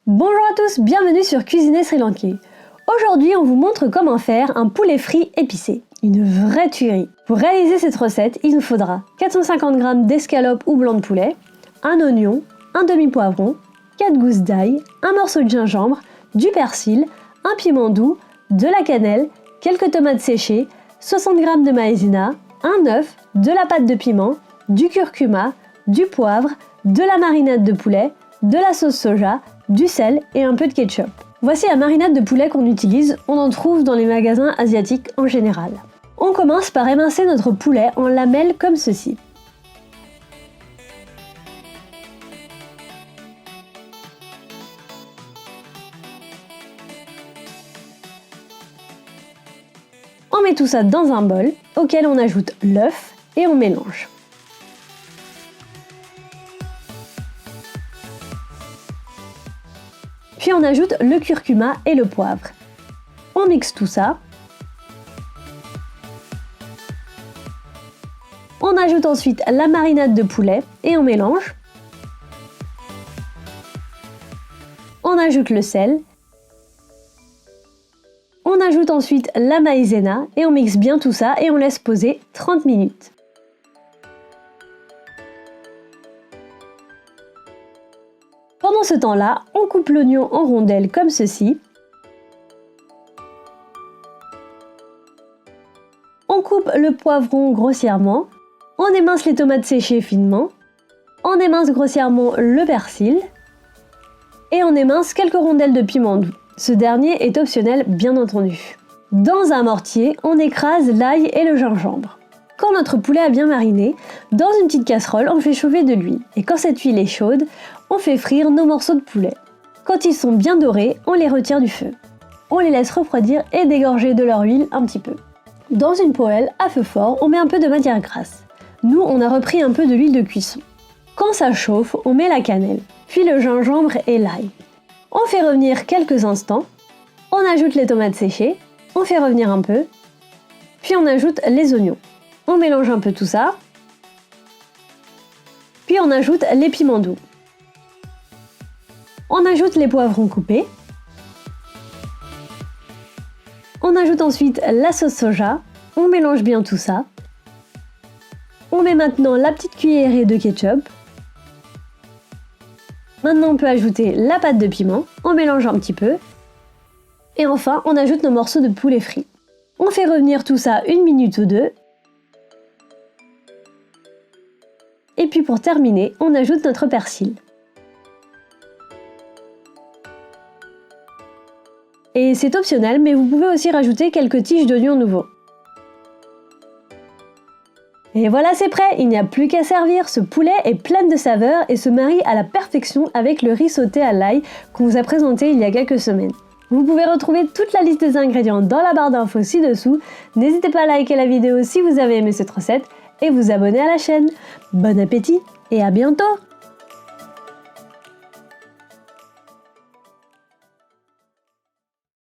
Bonjour à tous, bienvenue sur Cuisiner Sri Lankais. Aujourd'hui, on vous montre comment faire un poulet frit épicé. Une vraie tuerie. Pour réaliser cette recette, il nous faudra 450 g d'escalope ou blanc de poulet, un oignon, un demi-poivron, 4 gousses d'ail, un morceau de gingembre, du persil, un piment doux, de la cannelle, quelques tomates séchées, 60 g de maïzena, un œuf, de la pâte de piment, du curcuma, du poivre, de la marinade de poulet, de la sauce soja, du sel et un peu de ketchup. Voici la marinade de poulet qu'on utilise, on en trouve dans les magasins asiatiques en général. On commence par émincer notre poulet en lamelles comme ceci. On met tout ça dans un bol auquel on ajoute l'œuf et on mélange. Puis on ajoute le curcuma et le poivre. On mixe tout ça. On ajoute ensuite la marinade de poulet et on mélange. On ajoute le sel. On ajoute ensuite la maïzena et on mixe bien tout ça et on laisse poser 30 minutes. Pendant ce temps-là, on coupe l'oignon en rondelles comme ceci. On coupe le poivron grossièrement. On émince les tomates séchées finement. On émince grossièrement le persil. Et on émince quelques rondelles de piment doux. Ce dernier est optionnel bien entendu. Dans un mortier, on écrase l'ail et le gingembre. Quand notre poulet a bien mariné, dans une petite casserole, on fait chauffer de l'huile. Et quand cette huile est chaude, on fait frire nos morceaux de poulet. Quand ils sont bien dorés, on les retire du feu. On les laisse refroidir et dégorger de leur huile un petit peu. Dans une poêle à feu fort, on met un peu de matière grasse. Nous, on a repris un peu de l'huile de cuisson. Quand ça chauffe, on met la cannelle, puis le gingembre et l'ail. On fait revenir quelques instants. On ajoute les tomates séchées. On fait revenir un peu. Puis on ajoute les oignons. On mélange un peu tout ça. Puis on ajoute les piments doux. On ajoute les poivrons coupés. On ajoute ensuite la sauce soja. On mélange bien tout ça. On met maintenant la petite cuillerée de ketchup. Maintenant on peut ajouter la pâte de piment. On mélange un petit peu. Et enfin on ajoute nos morceaux de poulet frit. On fait revenir tout ça 1 minute ou 2. Et puis pour terminer, on ajoute notre persil. Et c'est optionnel, mais vous pouvez aussi rajouter quelques tiges d'oignons nouveaux. Et voilà, c'est prêt, il n'y a plus qu'à servir. Ce poulet est plein de saveurs et se marie à la perfection avec le riz sauté à l'ail qu'on vous a présenté il y a quelques semaines. Vous pouvez retrouver toute la liste des ingrédients dans la barre d'infos ci-dessous. N'hésitez pas à liker la vidéo si vous avez aimé cette recette et vous abonner à la chaîne. Bon appétit et à bientôt!